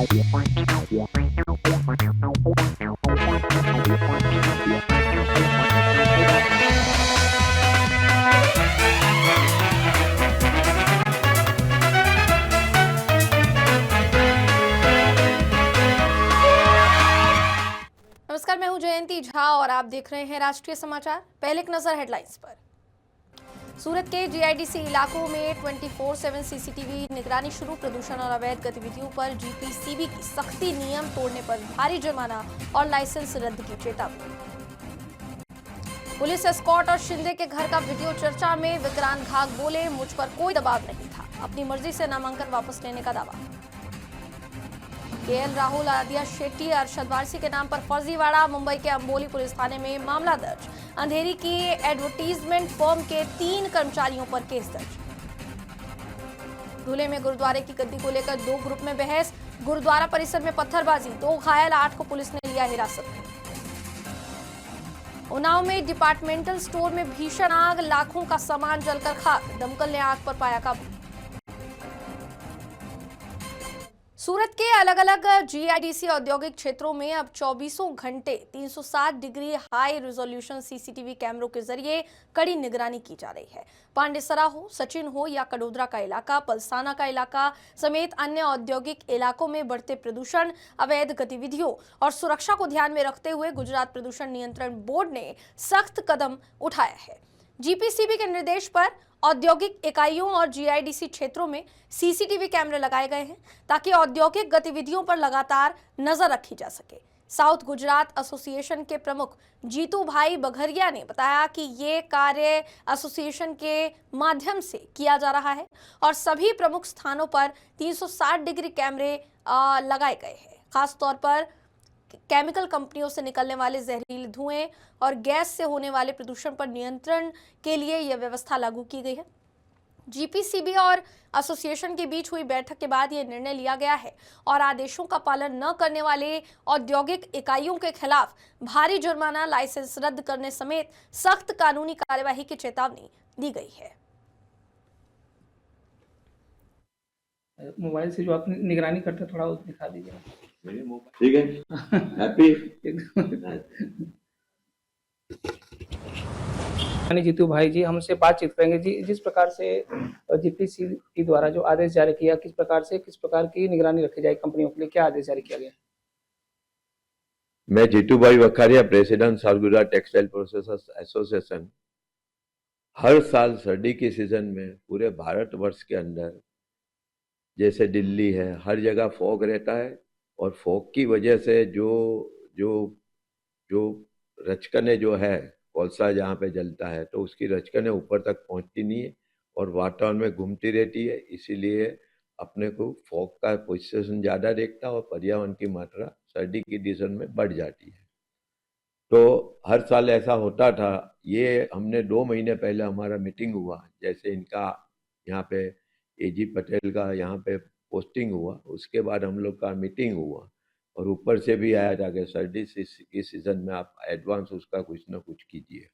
नमस्कार, मैं हूं जयंती झा और आप देख रहे हैं राष्ट्रीय समाचार। पहले एक नजर हेडलाइंस पर। सूरत के जीआईडीसी इलाकों में 24/7 सीसीटीवी निगरानी शुरू। प्रदूषण और अवैध गतिविधियों पर जीपीसीबी की सख्ती। नियम तोड़ने पर भारी जुर्माना और लाइसेंस रद्द की चेतावनी। पुलिस एस्कॉर्ट और शिंदे के घर का वीडियो चर्चा में। विक्रांत घाग बोले, मुझ पर कोई दबाव नहीं था, अपनी मर्जी से नामांकन वापस लेने का दावा। केएल राहुल, आदिया शेट्टी, अरशद वारसी के नाम पर फर्जीवाड़ा। मुंबई के अंबोली पुलिस थाने में मामला दर्ज। अंधेरी की एडवर्टीजमेंट फर्म के 3 कर्मचारियों पर केस दर्ज। धुले में गुरुद्वारे की गद्दी को लेकर 2 ग्रुप में बहस। गुरुद्वारा परिसर में पत्थरबाजी, 2 घायल, 8 को पुलिस ने लिया हिरासत में। उन्नाव में डिपार्टमेंटल स्टोर में भीषण आग, लाखों का सामान जलकर खाक। दमकल ने आग पर पाया काबू। सूरत के अलग अलग जीआईडीसी औद्योगिक क्षेत्रों में अब 24 घंटे 360 डिग्री हाई रिजोल्यूशन सीसीटीवी कैमरों के जरिए कड़ी निगरानी की जा रही है। पांडेसरा हो, सचिन हो या कडोदरा का इलाका, पलसाना का इलाका समेत अन्य औद्योगिक इलाकों में बढ़ते प्रदूषण, अवैध गतिविधियों और सुरक्षा को ध्यान में रखते हुए गुजरात प्रदूषण नियंत्रण बोर्ड ने सख्त कदम उठाया है। जीपीसीबी के निर्देश पर औद्योगिक इकाइयों और जीआईडीसी क्षेत्रों में सीसीटीवी कैमरे लगाए गए हैं ताकि औद्योगिक गतिविधियों पर लगातार नजर रखी जा सके। साउथ गुजरात एसोसिएशन के प्रमुख जीतू भाई बघरिया ने बताया कि ये कार्य एसोसिएशन के माध्यम से किया जा रहा है और सभी प्रमुख स्थानों पर 360 डिग्री कैमरे लगाए गए हैं। खासतौर पर केमिकल कंपनियों से निकलने वाले जहरीले धुएं और गैस से होने वाले प्रदूषण पर नियंत्रण के लिए यह व्यवस्था लागू की गई है। जीपीसीबी और एसोसिएशन के बीच हुई बैठक के बाद यह निर्णय लिया गया है और आदेशों का पालन न करने वाले औद्योगिक इकाइयों के खिलाफ भारी जुर्माना, लाइसेंस रद्द करने समेत सख्त कानूनी कार्यवाही की चेतावनी दी गई है। मोबाइल से जो आप निगरानी करते हैं थोड़ा वो दिखा दीजिए। ठीक है, हैप्पी। जीतू भाई जी हमसे बातचीत करेंगे जी। जिस प्रकार से जीपीसीबी द्वारा जो आदेश जारी किया, किस प्रकार की निगरानी रखी जाए कंपनियों के लिए, क्या आदेश जारी किया गया? मैं जीतू भाई Vakharia, president South Gujarat textile processors association. हर साल सर्दी के सीजन में पूरे भारतवर्ष के अंदर, जैसे दिल्ली है, हर जगह फॉग रहता है और फॉग की वजह से जो रचकने जो है, कोलसा जहाँ पे जलता है तो उसकी रचकने ऊपर तक पहुँचती नहीं है और वातावरण में घूमती रहती है। इसीलिए अपने को फॉग का पोजीशन ज़्यादा देखता है और पर्यावरण की मात्रा सर्दी की सीजन में बढ़ जाती है। तो हर साल ऐसा होता था। ये हमने 2 महीने पहले हमारा मीटिंग हुआ, जैसे इनका यहाँ पे एजी पटेल का यहाँ पे पोस्टिंग हुआ, उसके बाद हम लोग का मीटिंग हुआ और ऊपर से भी आया था कि सर्दी की सीज़न में आप एडवांस उसका कुछ ना कुछ कीजिए।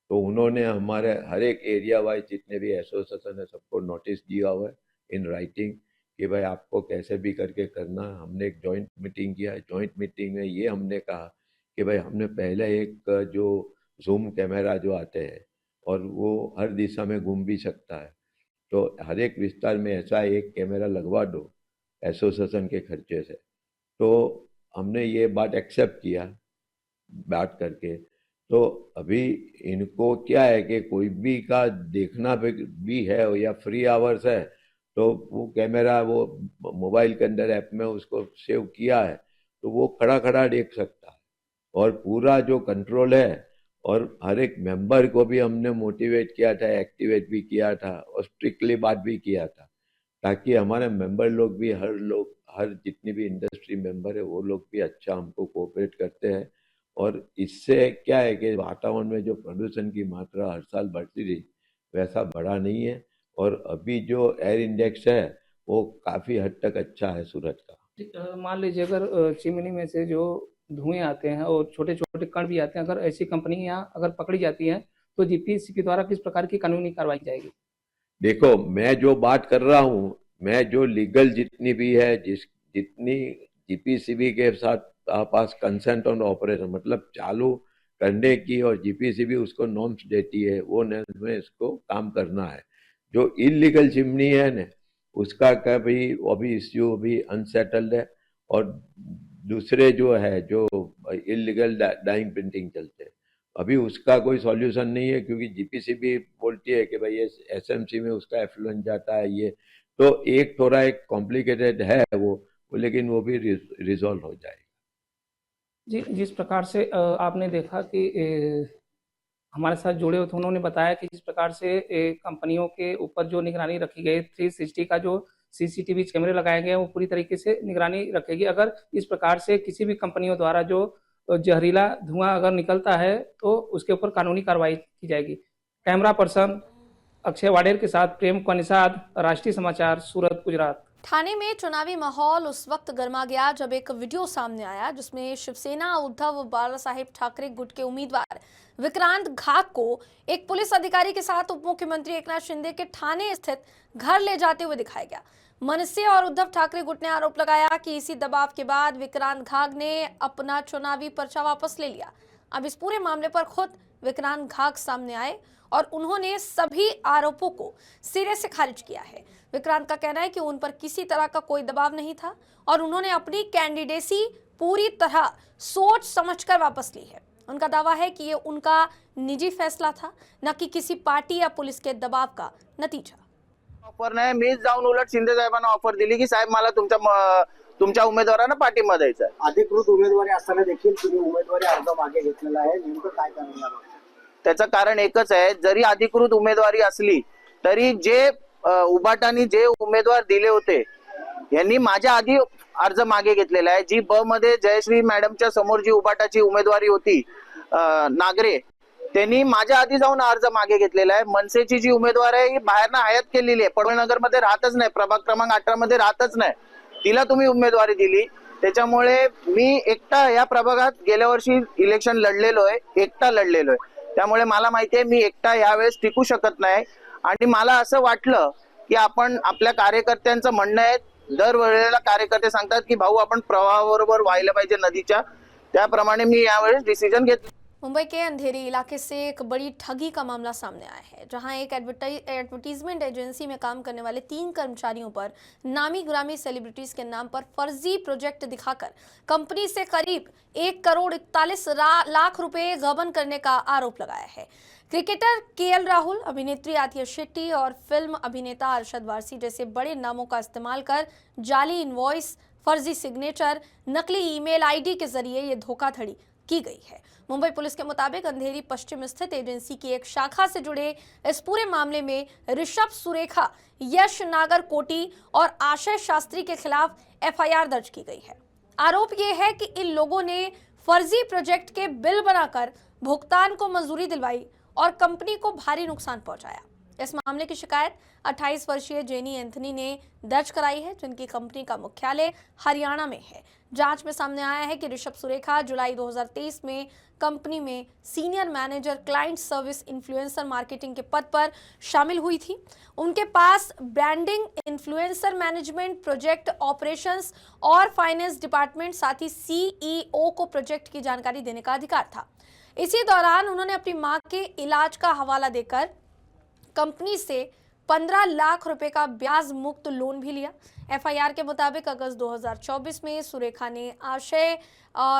तो उन्होंने हमारे हर एक एरिया वाइज जितने भी एसोसिएशन है सबको नोटिस दिया हुआ है इन राइटिंग कि भाई आपको कैसे भी करके करना। हमने एक जॉइंट मीटिंग किया है। जॉइंट मीटिंग में ये हमने कहा कि भाई हमने पहले एक जो जूम कैमरा जो आते हैं और वो हर दिशा में घूम भी सकता है, तो हर एक विस्तार में ऐसा एक कैमरा लगवा दो एसोसिएशन के खर्चे से। तो हमने ये बात एक्सेप्ट किया बात करके। तो अभी इनको क्या है कि कोई भी का देखना भी है या फ्री आवर्स है तो वो कैमरा वो मोबाइल के अंदर ऐप में उसको सेव किया है तो वो खड़ा खड़ा देख सकता है और पूरा जो कंट्रोल है। और हर एक मेंबर को भी हमने मोटिवेट किया था, एक्टिवेट भी किया था और स्ट्रिक्टली बात भी किया था ताकि हमारे मेंबर लोग भी हर जितनी भी इंडस्ट्री मेंबर है वो लोग भी अच्छा हमको कोऑपरेट करते हैं। और इससे क्या है कि वातावरण में जो प्रदूषण की मात्रा हर साल बढ़ती रही वैसा बढ़ा नहीं है और अभी जो एयर इंडेक्स है वो काफ़ी हद तक अच्छा है सूरत का। मान लीजिए अगर चिमनी में से जो धुएं आते हैं और छोटे छोटे कण भी आते हैं, अगर ऐसी कंपनियां अगर पकड़ी जाती हैं तो जीपीसीबी द्वारा किस प्रकार की कानूनी कार्रवाई की जाएगी? देखो, मैं जो बात कर रहा हूँ, मैं जो लीगल जितनी भी है जितनी जीपीसीबी के साथ पास कंसेंट ऑन ऑपरेशन मतलब चालू करने की और जीपीसीबी उसको नॉर्म्स देती है, वो नॉर्म्स में इसको काम करना है। जो इलीगल चिमनी है ना, उसका कभी अभी इश्यू अभी अनसेटल्ड है, और दूसरे जो है जो इलीगल डाइंग प्रिंटिंग चलते हैं, अभी उसका कोई सॉल्यूशन नहीं है, क्योंकि जीपीसीबी बोलती है कि भाई एसएमसी में उसका एफ्लुएंट जाता है ये, तो एक थोड़ा एक कॉम्प्लिकेटेड है वो, लेकिन वो भी रिजॉल्व हो जाएगा। जी, जिस प्रकार से आपने देखा कि हमारे साथ जुड़े हुए थे, उन्होंने बताया कि जिस प्रकार से कंपनियों के ऊपर जो निगरानी रखी गई, 360 का जो सीसीटीवी कैमरे लगाए गए हैं, वो पूरी तरीके से निगरानी रखेगी। अगर इस प्रकार से किसी भी कंपनियों द्वारा जो जहरीला धुआं अगर निकलता है तो उसके ऊपर कानूनी कार्रवाई की जाएगी। कैमरा पर्सन अक्षय वाडेर के साथ प्रेम निषाद, राष्ट्रीय समाचार, सूरत, गुजरात। ठाणे में चुनावी माहौल उस वक्त गर्मा गया जब एक वीडियो सामने आया जिसमें शिवसेना उद्धव बालासाहेब ठाकरे गुट के उम्मीदवार विक्रांत घाग को एक पुलिस अधिकारी के साथ उप मुख्यमंत्री एकनाथ शिंदे के ठाणे स्थित घर ले जाते हुए दिखाया गया। मनसे और उद्धव ठाकरे गुट ने आरोप लगाया कि इसी दबाव के बाद विक्रांत घाग ने अपना चुनावी पर्चा वापस ले लिया। अब इस पूरे मामले पर खुद विक्रांत घाग सामने आए और उन्होंने सभी आरोपों को सिरे से खारिज किया है। विक्रांत का कहना है कि उन पर किसी तरह का कोई दबाव नहीं था और उन्होंने अपनी कैंडिडेसी पूरी तरह सोच समझकर वापस ली है। उनका दावा है कि ये उनका निजी फैसला था, न कि किसी पार्टी या पुलिस के दबाव का नतीजा। ऑफर नाही, मीच जाऊन उलट शिंदे साहेबांना ऑफर दिली की साहेब मला तुमच्या उमेदवारांना पाठिंबा द्यायचा आहे। अधिकृत उमेदवारी असताना देखील तुम्ही उमेदवारी अर्ज मागे घेतलेला आहे, नेमकं काय कारण आहे? त्याचं कारण एकच आहे, जरी अधिकृत उमेदवारी असली तरी जे उबाटाने जे उमेदवार दिले होते यांनी माझ्या आधी अर्ज मागे घेतलेला आहे। जी ब मध्ये जयश्री मॅडमच्या समोर जी उबाटाची उमेदवारी होती नागरे, त्यांनी माझ्या आधी जाऊन अर्ज मागे घेतलेला आहे। मनसेची जी उमेदवार आहे ही बाहेरनं आयात केलेली आहे, पडवळनगर मध्ये राहतच नाही, प्रभाग क्रमांक 18 मध्ये राहतच नाही, तिला तुम्ही उमेदवारी दिली। त्याच्यामुळे मी एकटा या प्रभागात गेल्या वर्षी इलेक्शन लढलेलो आहे, एकटा लढलेलो आहे, त्यामुळे मला माहिती आहे मी एकटा यावेळेस टिकू शकत नाही। आणि मला असं वाटलं की आपण आपल्या कार्यकर्त्यांचं म्हणणं आहे, दरवेळेला कार्यकर्ते सांगतात की भाऊ आपण प्रवाहाबरोबर व्हायला पाहिजे नदीच्या, त्याप्रमाणे मी यावेळेस डिसिजन घेतलं। मुंबई के अंधेरी इलाके से एक बड़ी ठगी का मामला सामने आया है, जहां एक एडवर्टीजमेंट एजेंसी में काम करने वाले 3 कर्मचारियों पर नामी ग्रामी सेलिब्रिटीज के नाम पर फर्जी प्रोजेक्ट दिखाकर कंपनी से करीब 1,41,00,000 रुपए गबन करने का आरोप लगाया है। क्रिकेटर केएल राहुल, अभिनेत्री आतिया शेट्टी और फिल्म अभिनेता अरशद वारसी जैसे बड़े नामों का इस्तेमाल कर जाली इनवॉइस, फर्जी सिग्नेचर, नकली ईमेल आईडी के जरिए ये धोखाधड़ी की गई है। मुंबई पुलिस के मुताबिक अंधेरी पश्चिम स्थित एजेंसी की एक शाखा से जुड़े इस पूरे मामले में ऋषभ सुरेखा, यश नागर कोटी और आशय शास्त्री के खिलाफ एफआईआर दर्ज की गई है। आरोप ये है कि इन लोगों ने फर्जी प्रोजेक्ट के बिल बनाकर भुगतान को मंजूरी दिलवाई और कंपनी को भारी नुकसान पहुंचाया। इस मामले की शिकायत 28 वर्षीय जेनी एंथनी ने दर्ज कराई है, जिनकी कंपनी का मुख्यालय हरियाणा में है। जांच में सामने आया है कि ऋषभ सुरेखा जुलाई 2023 में कंपनी में senior manager client service influencer marketing के पद पर शामिल हुई थी। उनके पास branding, influencer management, project operations और फाइनेंस डिपार्टमेंट, साथ ही सीईओ को प्रोजेक्ट की जानकारी देने का अधिकार था। इसी दौरान उन्होंने अपनी मां के इलाज का हवाला देकर कंपनी से 15 लाख रुपए का ब्याज मुक्त लोन भी लिया। एफआईआर के मुताबिक अगस्त 2024 में सुरेखा ने आशय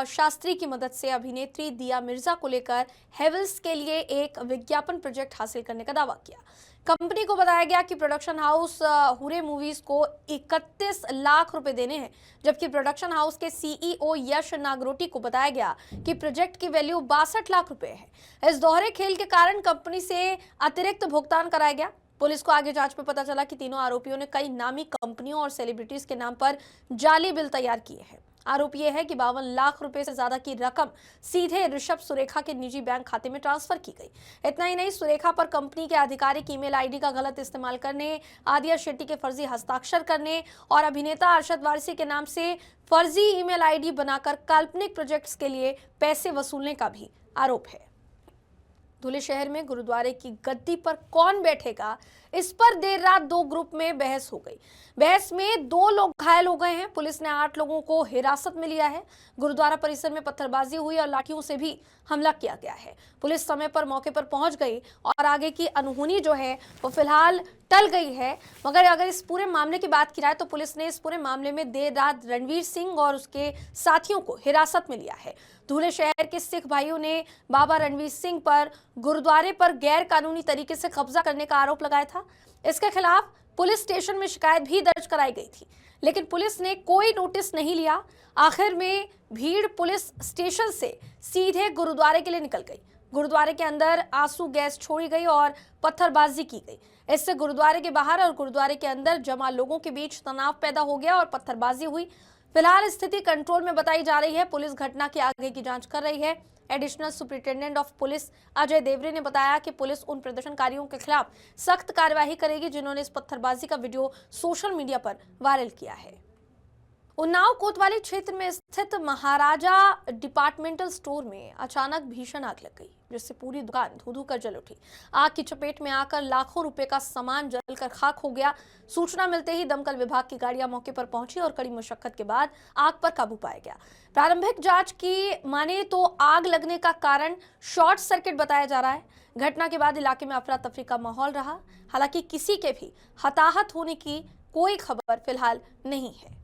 शास्त्री की मदद से अभिनेत्री दिया मिर्जा को लेकर हेवल्स के लिए एक विज्ञापन प्रोजेक्ट हासिल करने का दावा किया। कंपनी को बताया गया कि प्रोडक्शन हाउस हुरे मूवीज को 31 लाख रुपए देने हैं, जबकि प्रोडक्शन हाउस के सीईओ यश नागरोटी को बताया गया कि प्रोजेक्ट की वैल्यू 62 लाख रुपए है। इस दोहरे खेल के कारण कंपनी से अतिरिक्त भुगतान कराया गया। पुलिस को आगे जांच में पता चला कि तीनों आरोपियों ने कई नामी कंपनियों और सेलिब्रिटीज के नाम पर जाली बिल तैयार किए हैं। आरोप यह है कि 52 लाख रुपए से ज्यादा की रकम सीधे ऋषभ सुरेखा के निजी बैंक खाते में ट्रांसफर की गई। इतना ही नहीं, सुरेखा पर कंपनी के आधिकारिक ईमेल आईडी का गलत इस्तेमाल करने, आदिया शेट्टी के फर्जी हस्ताक्षर करने और अभिनेता अरशद वारसी के नाम से फर्जी ईमेल आईडी बनाकर काल्पनिक प्रोजेक्ट्स के लिए पैसे वसूलने का भी आरोप है। धुले शहर में गुरुद्वारे की गद्दी पर कौन बैठेगा, इस पर देर रात दो ग्रुप में बहस हो गई। बहस में 2 लोग घायल हो गए हैं। पुलिस ने 8 लोगों को हिरासत में लिया है। गुरुद्वारा परिसर में पत्थरबाजी हुई और लाठियों से भी हमला किया गया है। पुलिस समय पर मौके पर पहुंच गई और आगे की अनहोनी जो है वो फिलहाल टल गई है। मगर अगर इस पूरे मामले की बात की जाए तो पुलिस ने इस पूरे मामले में देर रात रणवीर सिंह और उसके साथियों को हिरासत में लिया है। धुले शहर के सिख भाइयों ने बाबा रणवीर सिंह पर गुरुद्वारे पर गैर कानूनी तरीके से कब्जा करने का आरोप लगाया था। इसके खिलाफ पुलिस स्टेशन में शिकायत भी दर्ज कराई गई थी, लेकिन पुलिस ने कोई नोटिस नहीं लिया। आखिर में भीड़ पुलिस स्टेशन से सीधे गुरुद्वारे के लिए निकल गई। गुरुद्वारे के अंदर आंसू गैस छोड़ी गई और पत्थरबाजी की गई। इससे गुरुद्वारे के बाहर और गुरुद्वारे के अंदर जमा लोगों के बीच तनाव पैदा हो गया और पत्थरबाजी हुई। फिलहाल स्थिति कंट्रोल में बताई जा रही है। पुलिस घटना की आगे की जांच कर रही है। Additional superintendent of police Ajay देवरे ने बताया कि पुलिस उन प्रदर्शनकारियों के खिलाफ सख्त कार्यवाही करेगी जिन्होंने इस पत्थरबाजी का वीडियो सोशल मीडिया पर वायरल किया है। उन्नाव कोतवाली क्षेत्र में स्थित महाराजा डिपार्टमेंटल स्टोर में अचानक भीषण आग लग गई, जिससे पूरी दुकान धू-धू कर जल उठी। आग की चपेट में आकर लाखों रुपए का सामान जलकर खाक हो गया। सूचना मिलते ही दमकल विभाग की गाड़ियां मौके पर पहुंची और कड़ी मशक्कत के बाद आग पर काबू पाया गया। प्रारंभिक जांच की माने तो आग लगने का कारण शॉर्ट सर्किट बताया जा रहा है। घटना के बाद इलाके में अफरा तफरी का माहौल रहा। हालांकि किसी के भी हताहत होने की कोई खबर फिलहाल नहीं है।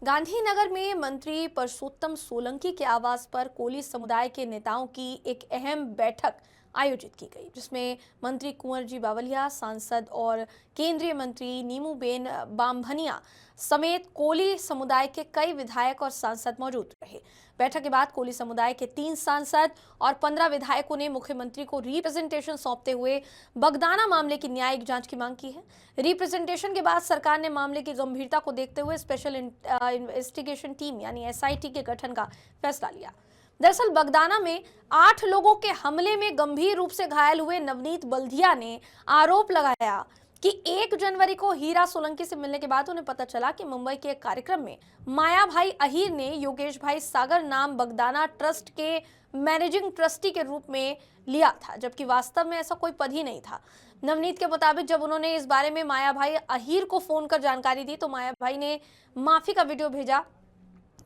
गांधीनगर में मंत्री परसोत्तम सोलंकी के आवास पर कोली समुदाय के नेताओं की एक अहम बैठक आयोजित की गई, जिसमें मंत्री कुंवर जी बावलिया, सांसद और केंद्रीय मंत्री नीमूबेन बामभनिया समेत कोली समुदाय के कई विधायक और सांसद मौजूद रहे। बैठक के बाद कोली समुदाय के 3 सांसद और 15 विधायकों ने मुख्यमंत्री को रिप्रेजेंटेशन सौंपते हुए बगदाना मामले की न्यायिक जांच की मांग की है। रिप्रेजेंटेशन के बाद सरकार ने मामले की गंभीरता को देखते हुए स्पेशल इन्वेस्टिगेशन टीम यानी SIT के गठन का फैसला लिया। दरअसल बगदाना में 8 लोगों के हमले में गंभीर रूप से घायल हुए नवनीत बल्दिया ने आरोप लगाया कि 1 जनवरी को हीरा सोलंकी से मिलने के बाद उन्हें पता चला कि मुंबई के एक कार्यक्रम में माया भाई अहीर ने योगेश भाई सागर नाम बगदाना ट्रस्ट के मैनेजिंग ट्रस्टी के रूप में लिया था, जबकि वास्तव में ऐसा कोई पद ही नहीं था। नवनीत के मुताबिक जब उन्होंने इस बारे में माया भाई अहीर को फोन कर जानकारी दी तो माया भाई ने माफी का वीडियो भेजा,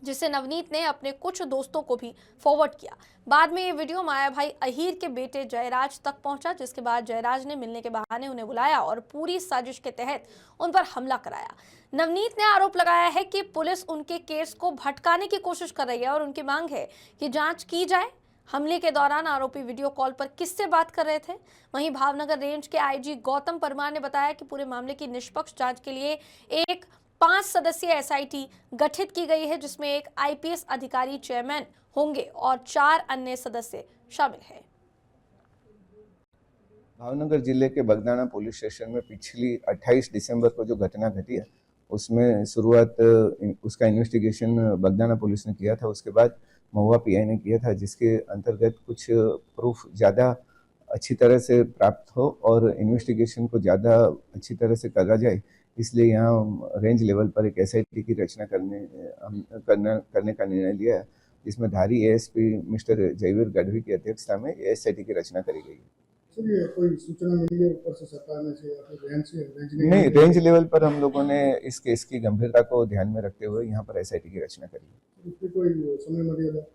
जिसे नवनीत ने अपने कुछ दोस्तों को भी फॉरवर्ड किया। बाद में ये वीडियो माया भाई अहीर के बेटे जयराज तक पहुंचा, जिसके बाद जयराज ने मिलने के बहाने उन्हें बुलाया और पूरी साजिश के तहत उन पर हमला कराया। नवनीत ने आरोप लगाया है कि पुलिस उनके केस को भटकाने की कोशिश कर रही है और उनकी मांग है कि जांच की जाए। हमले के दौरान आरोपी वीडियो कॉल पर किससे बात कर रहे थे। वहीं भावनगर रेंज के IG गौतम परमार ने बताया कि पूरे मामले की निष्पक्ष जांच के लिए एक 5 सदस्यीय SIT गठित की गई है, जिसमें एक IPS अधिकारी चेयरमैन होंगे और 4 अन्य सदस्य शामिल हैं। भावनगर जिले के बगदाना पुलिस स्टेशन में पिछली 28 दिसंबर को जो घटना घटी है उसमें शुरुआत उसका इन्वेस्टिगेशन बगदाना पुलिस ने किया था। उसके बाद महुआ PI ने किया था, जिसके अंतर्गत कुछ प्रूफ ज़्यादा अच्छी तरह से प्राप्त हो और इन्वेस्टिगेशन को ज़्यादा अच्छी तरह से करा जाए, इसलिए यहाँ रेंज लेवल पर एक SIT की रचना करने का निर्णय लिया है, जिसमें धारी ASP मिस्टर जयवीर गढ़वी की अध्यक्षता में SIT की रचना करी गई है। कोई सूचना मिली है ऊपर से सरकार में से या फिर रेंज नहीं, रेंज लेवल पर हम लोगों ने इस केस की गंभीरता को ध्यान में रखते हुए यहाँ पर SIT की रचना करी है। इसकी कोई समय मर्यादा?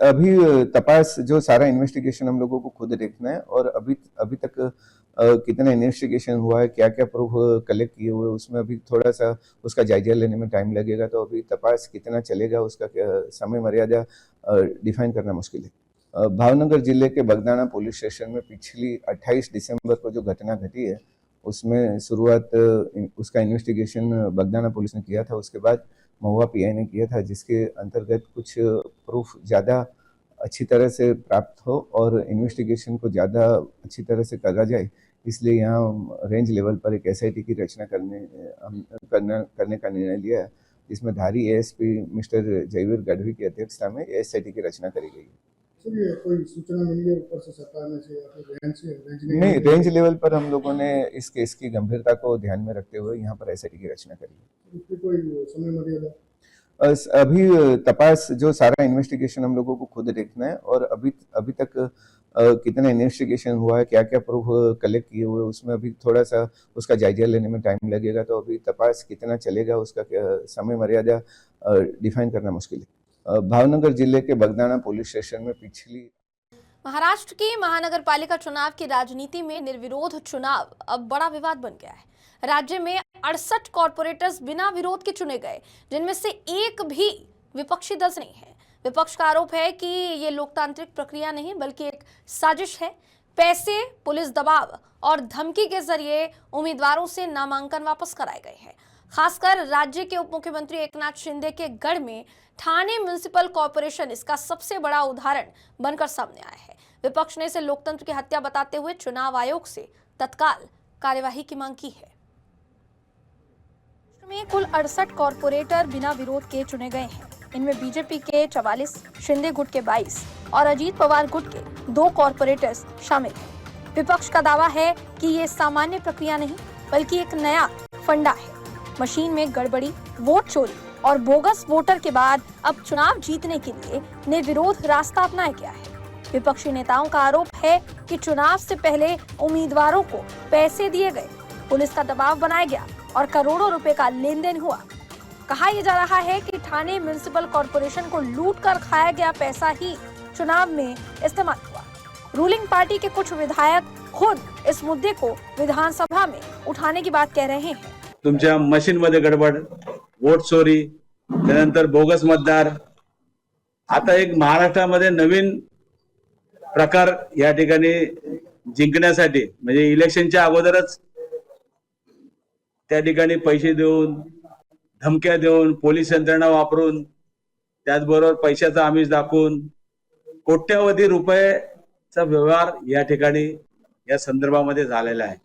अभी तपास जो सारा इन्वेस्टिगेशन हम लोगों को खुद देखना है और अभी तक कितना इन्वेस्टिगेशन हुआ है, क्या क्या प्रूफ कलेक्ट किए हुए, उसमें अभी थोड़ा सा उसका जायजा लेने में टाइम लगेगा। तो अभी तपास कितना चलेगा उसका समय मर्यादा डिफाइन करना मुश्किल है। भावनगर जिले के बगदाना पुलिस स्टेशन में पिछली 28 दिसंबर को जो घटना घटी है उसमें शुरुआत उसका इन्वेस्टिगेशन बगदाना पुलिस ने किया था। उसके बाद महुआ PI ने किया था, जिसके अंतर्गत कुछ प्रूफ ज़्यादा अच्छी तरह से प्राप्त हो और इन्वेस्टिगेशन को ज़्यादा अच्छी तरह से करा जाए, इसलिए यहाँ रेंज लेवल पर एक SIT की रचना करने का निर्णय लिया है, जिसमें धारी ASP मिस्टर जयवीर गढ़वी की अध्यक्षता में SIT की रचना करी गई है। कोई सूचना मिली है ऊपर से सरकार में से या फिर रेंज नहीं, रेंज लेवल पर हम लोगों ने इस केस की गंभीरता को ध्यान में रखते हुए यहाँ पर SIT की रचना करी है। इसकी कोई समय मर्यादा? अभी तपास जो सारा इन्वेस्टिगेशन हम लोगों को खुद देखना है और अभी तक कितना इन्वेस्टिगेशन हुआ है, क्या क्या प्रूफ कलेक्ट किए हुए, उसमें अभी थोड़ा सा उसका जायजा लेने में टाइम लगेगा। तो अभी तपास कितना चलेगा उसका समय मर्यादा डिफाइन करना मुश्किल है। भावनगर जिले के बगदाना पुलिस स्टेशन में पिछली महाराष्ट्र की महानगर पालिका चुनाव की राजनीति में निर्विरोध चुनाव अब बड़ा विवाद बन गया है। राज्य में 68 कॉर्पोरेटर्स बिना विरोध के चुने गए, जिनमें से एक भी विपक्षी दल नहीं है। विपक्ष का आरोप है कि ये लोकतांत्रिक प्रक्रिया नहीं बल्कि एक साजिश है। पैसे, पुलिस दबाव और धमकी के जरिए उम्मीदवारों से नामांकन वापस कराए गए हैं। खासकर राज्य के उप मुख्यमंत्री एकनाथ शिंदे के गढ़ में ठाणे म्युनिसिपल कॉर्पोरेशन इसका सबसे बड़ा उदाहरण बनकर सामने आया है। विपक्ष ने इसे लोकतंत्र की हत्या बताते हुए चुनाव आयोग से तत्काल कार्यवाही की मांग की है। में कुल 68 कॉर्पोरेटर बिना विरोध के चुने गए हैं। इनमें बीजेपी के 44, शिंदे गुट के 22 और अजीत पवार गुट के 2 कॉर्पोरेटर्स शामिल हैं। विपक्ष का दावा है कि ये सामान्य प्रक्रिया नहीं बल्कि एक नया फंडा है। मशीन में गड़बड़ी, वोट चोरी और बोगस वोटर के बाद अब चुनाव जीतने के लिए निर्विरोध रास्ता अपनाया गया है। विपक्षी नेताओं का आरोप है कि चुनाव से पहले उम्मीदवारों को पैसे दिए गए, पुलिस का दबाव बनाया गया और करोड़ों रुपए का लेन देन हुआ। कहा यह जा रहा है कि ठाणे म्युनिसिपल कॉर्पोरेशन को लूट कर खाया गया पैसा ही चुनाव में इस्तेमाल हुआ। रूलिंग पार्टी के कुछ विधायक खुद इस मुद्दे को विधानसभा में उठाने की बात कह रहे हैं। तुमच्या मशीन मध्ये गडबड, वोट चोरी, त्यानंतर बोगस मतदार, आता एक महाराष्ट्रामध्ये नवीन प्रकार या ठिकाणी जिंकण्यासाठी म्हणजे इलेक्शनच्या अगोदरच त्या ठिकाणी पैसे देऊन, धमक्या देऊन, पोलीस यंत्रणा वापरून, त्याचबरोबर पैशाचा आमिष दाखवून कोट्यवधी रुपयाचा व्यवहार या ठिकाणी या संदर्भामध्ये झालेला आहे।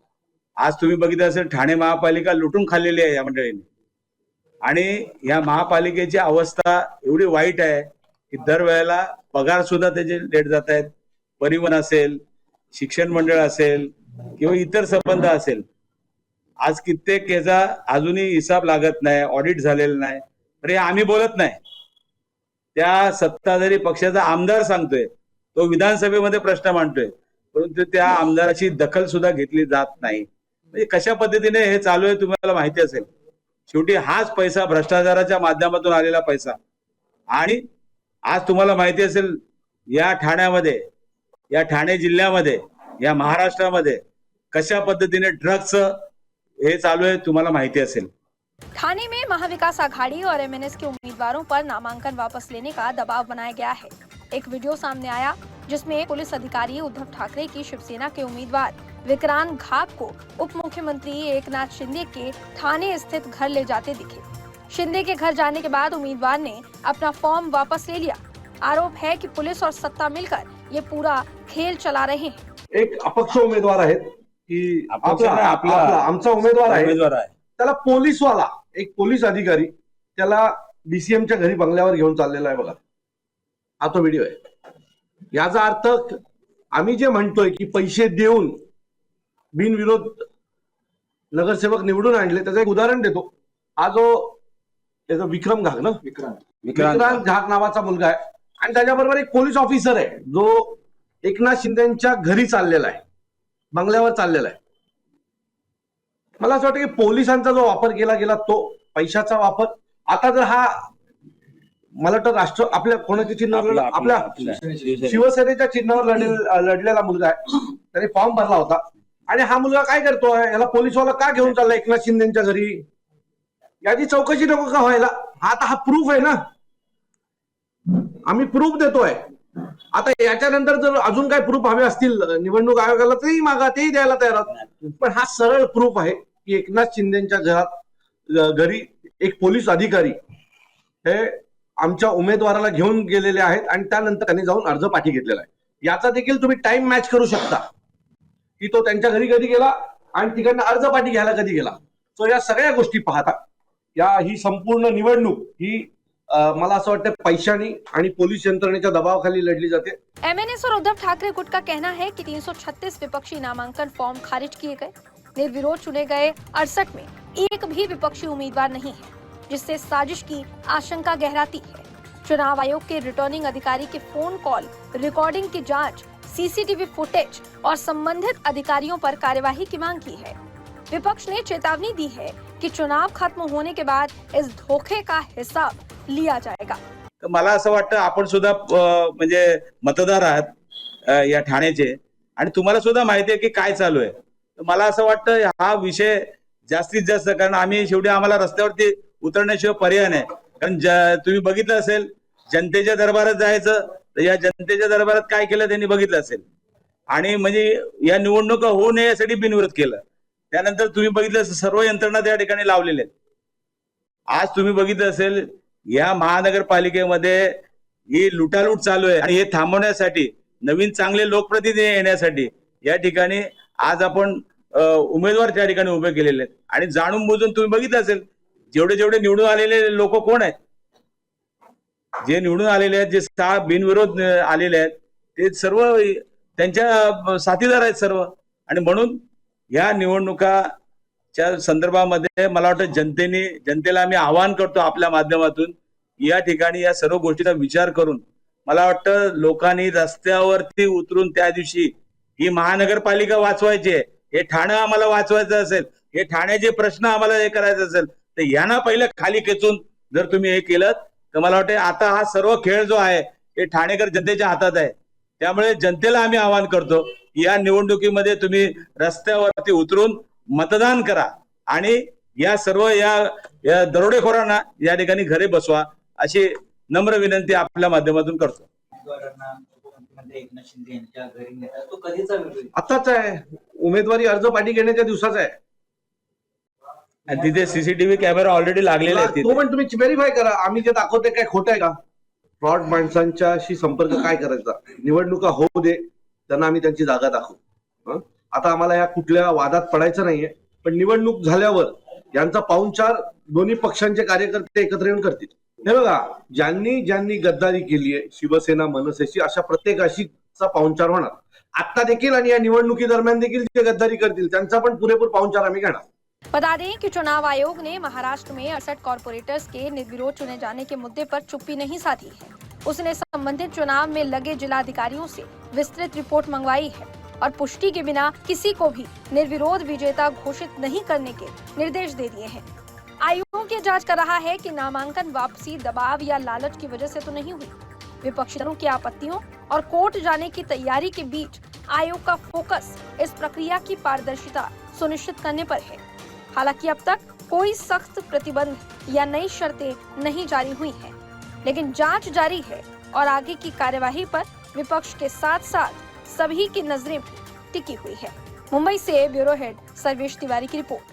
आज तुम्ही बघितलं असेल ठाणे महापालिका लुटून खाल्लेली आहे या मंडळींनी आणि या महापालिकेची अवस्था एवढी वाईट आहे की दरवेळेला पगार सुद्धा त्याचे लेट जात आहेत। परिवहन असेल, शिक्षण मंडळ असेल किंवा इतर संबंध असेल, आज कित्येक याचा अजूनही हिसाब लागत नाही, ऑडिट झालेला नाही। अरे आम्ही बोलत नाही, त्या सत्ताधारी पक्षाचा आमदार सांगतोय, तो विधानसभेमध्ये प्रश्न मांडतोय, परंतु त्या आमदाराची दखल सुद्धा घेतली जात नाही। म्हणजे कशा पद्धतीने हे चालू आहे तुम्हाला माहिती असेल। शेवटी हाच पैसा भ्रष्टाचाराच्या माध्यमातून आलेला पैसा आणि आज तुम्हाला माहिती असेल या ठाण्यामध्ये, या ठाणे जिल्ह्यामध्ये, या महाराष्ट्रामध्ये कशा पद्धतीने ड्रग्स ये चालू है तुम्हाला माहिती असेल। ठाणे में महाविकास आघाड़ी और एमएनएस के उम्मीदवारों पर नामांकन वापस लेने का दबाव बनाया गया है। एक वीडियो सामने आया जिसमें पुलिस अधिकारी उद्धव ठाकरे की शिवसेना के उम्मीदवार विक्रांत घाग को उप मुख्यमंत्री एकनाथ शिंदे के ठाणे स्थित घर ले जाते दिखे। शिंदे के घर जाने के बाद उम्मीदवार ने अपना फॉर्म वापस ले लिया। आरोप है कि पुलिस और सत्ता मिलकर ये पूरा खेल चला रहे हैं। एक अपक्ष उमेदवार आहेत की आपला आमचा उमेदवार आहे, आहे त्याला पोलीसवाला एक पोलीस अधिकारी त्याला डीसीएमच्या घरी बंगल्यावर घेऊन चाललेला आहे बघा, हा तो व्हिडिओ आहे। याचा अर्थ आम्ही जे म्हणतोय की पैसे देऊन बिनविरोध नगरसेवक निवडून आणले, त्याचं एक उदाहरण देतो। हा जो त्याचा विक्रम घाग ना, विक्रांत घाग नावाचा मुलगा आहे आणि त्याच्याबरोबर एक पोलीस ऑफिसर आहे जो एकनाथ शिंदेच्या घरी चाललेला आहे, बंगल्यावर चाललेला आहे। मला असं वाटतं की पोलिसांचा जो वापर केला गेला तो पैशाचा वापर, आता जर हा मला वाटतं राष्ट्र आपल्या कोणाच्या चिन्हावर, आपल्या शिवसेनेच्या चिन्हावर लढलेला मुलगा आहे, त्याने फॉर्म भरला होता आणि हा मुलगा काय करतोय, याला पोलीसवाला का घेऊन चालला एकनाथ शिंदेच्या घरी, याची चौकशी नको का व्हायला? आता हा प्रूफ आहे ना, आम्ही प्रूफ देतोय। आता याच्यानंतर जर अजून काही प्रूफ हवे असतील निवडणूक आयोगाला तरी मागा, तेही द्यायला तयार आहोत, पण हा सरळ प्रूफ आहे की एकनाथ शिंदेच्या घरी एक पोलीस अधिकारी हे आमच्या उमेदवाराला घेऊन गेलेले आहेत आणि त्यानंतर त्यांनी जाऊन अर्ज पाठी घेतलेला आहे। याचा देखील तुम्ही टाइम मॅच करू शकता की तो त्यांच्या घरी कधी गेला आणि तिकडनं अर्ज पाठी घ्यायला कधी गेला। सो या सगळ्या गोष्टी पाहता ही संपूर्ण निवडणूक ही मला असं वाटतं पैशानी आणि पोलीस यंत्रणेच्या दबावाखाली लढली जाते। एमएनएस और उद्धव ठाकरे गुट का कहना है कि 336 विपक्षी नामांकन फॉर्म खारिज किए गए। निर्विरोध चुने गए 68 में एक भी विपक्षी उम्मीदवार नहीं है, जिससे साजिश की आशंका गहराती है। चुनाव आयोग के रिटर्निंग अधिकारी के फोन कॉल रिकॉर्डिंग की जांच सीसीटीवी फुटेज और संबंधित अधिकारियों पर कार्यवाही की मांग की है। विपक्ष ने चेतावनी दी है कि चुनाव खत्म होने के बाद इस धोखे का हिसाब लिया जाएगा। तर मला असं वाटतं आपण सुद्धा म्हणजे मतदार आहात या ठाण्याचे आणि तुम्हाला सुद्धा माहिती आहे की काय चालू आहे। तर मला असं वाटतं हा विषय जास्तीत जास्त, कारण आम्ही शेवटी आम्हाला रस्त्यावरती उतरण्याशिवाय पर्याय नाही। कारण तुम्ही बघितलं असेल जनतेच्या दरबारात जायचं, तर या जनतेच्या दरबारात काय केलं त्यांनी बघितलं असेल आणि म्हणजे या निवडणुका होऊ नये यासाठी बिनविरोध केलं। त्यानंतर तुम्ही बघितलं सर्व यंत्रणा त्या ठिकाणी लावलेल्या आहेत। आज तुम्ही बघितलं असेल या महानगरपालिकेमध्ये ही लुटालूट चालू आहे आणि हे थांबवण्यासाठी नवीन चांगले लोकप्रतिनिधी येण्यासाठी या ठिकाणी आज आपण उमेदवार त्या ठिकाणी उभे केलेले आहेत। आणि जाणून बुजून तुम्ही बघितलं असेल जेवढे जेवढे निवडून आलेले लोक कोण आहेत, जे निवडून आलेले आहेत, जे बिनविरोध आलेले आहेत, ते सर्व त्यांच्या साथीदार आहेत सर्व। आणि म्हणून या निवडणुकाच्या संदर्भामध्ये मला वाटतं जनतेला आम्ही आवाहन करतो आपल्या माध्यमातून, या ठिकाणी या सर्व गोष्टीचा विचार करून मला वाटतं लोकांनी रस्त्यावरती उतरून त्या दिवशी ही महानगरपालिका वाचवायची आहे, हे ठाणं आम्हाला वाचवायचं असेल, हे ठाण्याचे प्रश्न आम्हाला हे करायचं असेल, तर यांना पहिलं खाली खेचून जर तुम्ही हे केलं तर मला वाटतं आता हा सर्व खेळ जो आहे हे ठाणेकर जनतेच्या हातात आहे। त्यामुळे जनतेला आम्ही आवाहन करतो या निवडणुकीमध्ये तुम्ही रस्त्यावरती उतरून मतदान करा आणि या सर्व या दरोडेखोरांना या ठिकाणी घरी बसवा, अशी नम्र विनंती आपल्या माध्यमातून करतो। मुख्यमंत्री एकनाथ शिंदे यांच्या घरी नेतात तो कधीचा व्हिडिओ? आताच आहे, उमेदवारी अर्ज पाठी घेण्याच्या दिवसाचा आहे। आणि तिथे सीसीटीव्ही कॅमेरा ऑलरेडी लागलेले आहेत। तो पण तुम्ही व्हेरीफाय करा, आम्ही जे दाखवतोय काय खोटं आहे का? फ्रॉड माणसांच्याशी संपर्क काय करायचा? निवडणुका होऊ दे, त्यांना आम्ही त्यांची जागा दाखवू। आता आम्हाला या कुठल्या वादात पडायचं नाहीये, पण निवडणूक झाल्यावर यांचा पाहुणचार दोन्ही पक्षांचे कार्यकर्ते एकत्र येऊन करतील। हे बघा, ज्यांनी गद्दारी केली आहे शिवसेना मनसेची, अशा प्रत्येकाशीचा पाहुणचार होणार आता देखील, आणि या निवडणुकी दरम्यान देखील जे गद्दारी करतील त्यांचा पण पुरेपूर पाहुणचार आम्ही घेणार। बता दें कि चुनाव आयोग ने महाराष्ट्र में 68 कॉर्पोरेटर्स के निर्विरोध चुने जाने के मुद्दे पर चुप्पी नहीं साधी है। उसने संबंधित चुनाव में लगे जिलाधिकारियों से विस्तृत रिपोर्ट मंगवाई है और पुष्टि के बिना किसी को भी निर्विरोध विजेता घोषित नहीं करने के निर्देश दे दिए हैं। आयोग ये जांच कर रहा है कि नामांकन वापसी दबाव या लालच की वजह से तो नहीं हुई। विपक्षी दलों की आपत्तियों और कोर्ट जाने की तैयारी के बीच आयोग का फोकस इस प्रक्रिया की पारदर्शिता सुनिश्चित करने पर है। हालांकि अब तक कोई सख्त प्रतिबंध या नई शर्तें नहीं जारी हुई हैं, लेकिन जांच जारी है और आगे की कार्यवाही पर विपक्ष के साथ साथ सभी की नजरें भी टिकी हुई है। मुंबई से ब्यूरो हेड सर्वेश तिवारी की रिपोर्ट।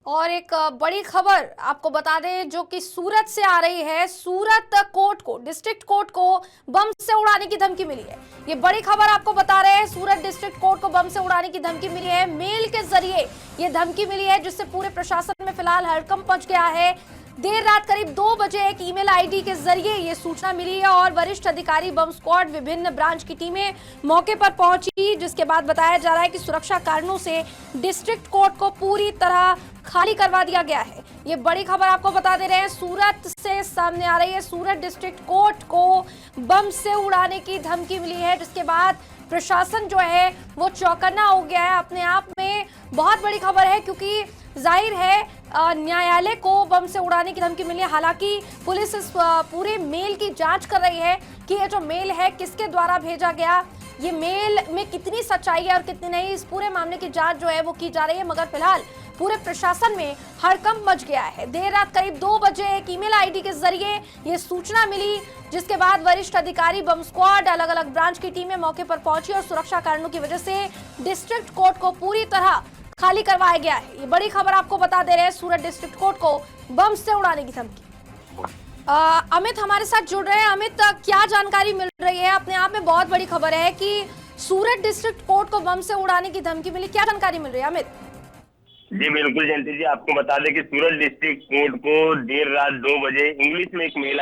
और एक बड़ी खबर आपको बता दें जो कि सूरत से आ रही है। सूरत कोर्ट को, डिस्ट्रिक्ट कोर्ट को बम से उड़ाने की धमकी मिली है। ये बड़ी खबर आपको बता रहे हैं, सूरत डिस्ट्रिक्ट कोर्ट को बम से उड़ाने की धमकी मिली है। मेल के जरिए ये धमकी मिली है, जिससे पूरे प्रशासन में फिलहाल हड़कंप मच गया है। देर रात करीब 2 बजे एक ईमेल आईडी के जरिए ये सूचना मिली है और वरिष्ठ अधिकारी, बम स्क्वाड, विभिन्न ब्रांच की टीमें मौके पर पहुंची, जिसके बाद बताया जा रहा है कि सुरक्षा कारणों से डिस्ट्रिक्ट कोर्ट को पूरी तरह खाली करवा दिया गया है। ये बड़ी खबर आपको बता दे रहे हैं, सूरत से सामने आ रही है। सूरत डिस्ट्रिक्ट कोर्ट को बम से उड़ाने की धमकी मिली है, जिसके बाद प्रशासन जो है वो चौकन्ना हो गया है। अपने आप में बहुत बड़ी खबर है, क्योंकि जाहिर है न्यायालय को बम से उड़ाने की धमकी मिली है। हालांकि पुलिस इस पूरे मेल की जांच कर रही है कि ये जो मेल है किसके द्वारा भेजा गया, ये मेल में कितनी सच्चाई है और कितनी नहीं, इस पूरे मामले की जांच जो है वो की जा रही है। मगर फिलहाल पूरे प्रशासन में हड़कंप मच गया है। देर रात करीब 2 बजे एक ईमेल आईडी के जरिए ये सूचना मिली, जिसके बाद वरिष्ठ अधिकारी, बम स्क्वाड, अलग अलग ब्रांच की टीमें मौके पर पहुंची और सुरक्षा कारणों की वजह से डिस्ट्रिक्ट कोर्ट को पूरी तरह खाली करवाया गया है। ये बड़ी खबर आपको बता दे रहे हैं, सूरत डिस्ट्रिक्ट कोर्ट को बम से उड़ाने की धमकी। अमित हमारे साथ जुड़ रहे हैं। अमित, क्या जानकारी मिल रही है? अपने आप में बहुत बड़ी खबर है कि सूरत डिस्ट्रिक्ट कोर्ट को बम से उड़ाने की धमकी मिली, क्या जानकारी मिल रही है अमित? जी बिल्कुल जयंती जी, आपको बता दें कि सूरत डिस्ट्रिक्ट कोर्ट को देर रात 2 बजे इंग्लिश में एक मेल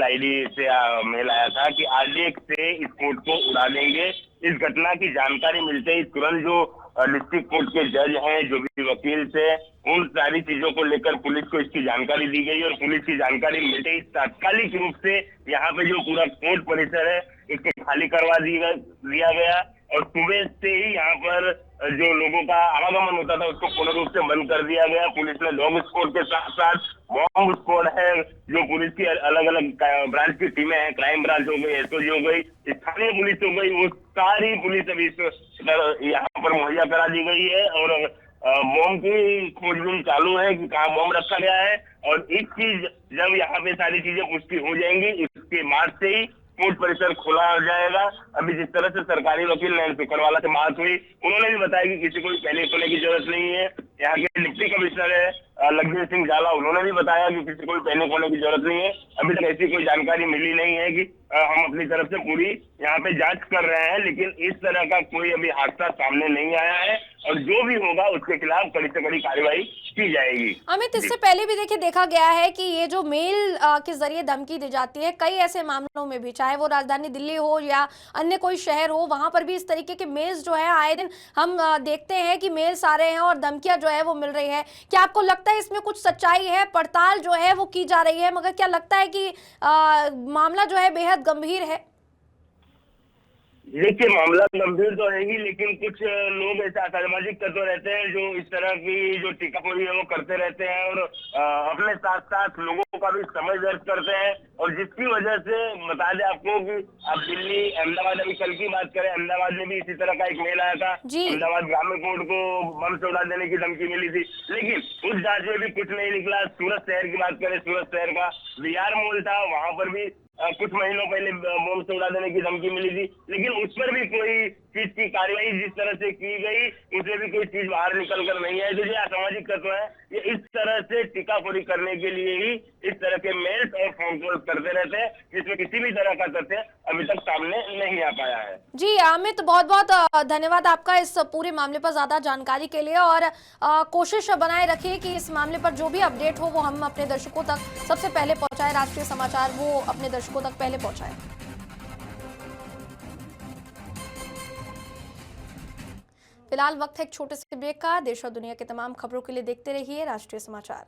आईडी से मेल आया था कि आरडीएक्स से इस कोर्ट को उड़ा देंगे। इस घटना की जानकारी मिलते ही तुरंत जो डिस्ट्रिक्ट कोर्ट के जज हैं, जो भी वकील थे, उन सारी चीजों को लेकर पुलिस को इसकी जानकारी दी गई और पुलिस की जानकारी मिलते ही तात्कालिक रूप से यहाँ पे जो पूरा कोर्ट परिसर है इसके खाली करवा दिया गया और सुबह से ही यहाँ पर जो लोगों का आवागमन होता था उसको पूर्ण रूप से बंद कर दिया गया। पुलिस ने डॉग स्क्वाड के साथ साथ बॉम्ब स्क्वाड है, जो पुलिस की अलग अलग ब्रांच की टीमें हैं, क्राइम ब्रांच हो गई, एसओजी हो गई, स्थानीय पुलिस हो गई, वो सारी पुलिस अभी यहाँ पर मुहैया करा दी गई है और बॉम्ब की खोजबीन चालू है कि कहाँ बॉम्ब रखा गया है। और एक चीज, जब यहाँ पे सारी चीजें पुष्टि हो जाएंगी इसके बाद से ही कोर्ट परिसर खोला जाएगा। अभी जिस तरह से सरकारी वकील नयन सुकरवाला से बात हुई, उन्होंने भी बताया कि किसी को भी पैनिक होने की जरूरत नहीं है। यहाँ के डिप्टी कमिश्नर है लखबीर सिंह झाला, उन्होंने भी बताया कि किसी को भी पैनिक होने की जरूरत नहीं है। अभी तक ऐसी कोई जानकारी मिली नहीं है कि हम अपनी तरफ से पूरी यहाँ पे जांच कर रहे हैं, लेकिन इस तरह का कोई अभी हादसा सामने नहीं आया है और जो भी होगा उसके खिलाफ कड़ी से कड़ी कार्रवाई की जाएगी। अमित, इससे पहले भी देखिए देखा गया है कि ये जो मेल के जरिए धमकी दी जाती है, कई ऐसे मामलों में भी, चाहे वो राजधानी दिल्ली हो या अन्य कोई शहर हो, वहां पर भी इस तरीके के मेल्स जो है आए दिन हम देखते हैं कि मेल्स आ रहे हैं और धमकियां जो है वो मिल रही है। क्या आपको लगता है इसमें कुछ सच्चाई है? पड़ताल जो है वो की जा रही है, मगर क्या लगता है कि मामला जो है बेहद गंभीर है? देखिए, मामला गंभीर तो है ही, लेकिन कुछ लोग ऐसे असामाजिक तत्व रहते हैं जो इस तरह की जो टीकाखोरी है वो करते रहते हैं और अपने साथ साथ लोगों का भी समय व्यर्थ करते हैं। और जिसकी वजह से बता दें आपको कि अब दिल्ली, अहमदाबाद, अभी कल की बात करें, अहमदाबाद में भी इसी तरह का एक मेल आया था। अहमदाबाद ग्रामीण कोर्ट को बम से उड़ा देने की धमकी मिली थी, लेकिन उस जांच में भी कुछ नहीं निकला। सूरत शहर की बात करें, सूरत शहर का बिहार मॉल था, वहां पर भी कुछ महीनों पहले बम से उड़ा देने की धमकी मिली थी, लेकिन उस पर भी कोई चीज की कार्रवाई जिस तरह से की गई उसमें भी कोई चीज बाहर निकल कर नहीं है। तो ये असामाजिक तत्व है, ये इस तरह से टीकाखोरी करने के लिए ही इस तरह के मेल्स और फोन कॉल करते रहते हैं, जिसमें किसी भी तरह का तथ्य अभी तक सामने नहीं आ पाया है। जी अमित, बहुत बहुत धन्यवाद आपका इस पूरे मामले पर ज्यादा जानकारी के लिए, और कोशिश बनाए रखिए कि इस मामले पर जो भी अपडेट हो वो हम अपने दर्शकों तक सबसे पहले पहुंचाए, राष्ट्रीय समाचार वो अपने दर्शकों तक पहले पहुंचाए। फिलहाल वक्त है एक छोटे से ब्रेक का। देश और दुनिया के तमाम खबरों के लिए देखते रहिए राष्ट्रीय समाचार।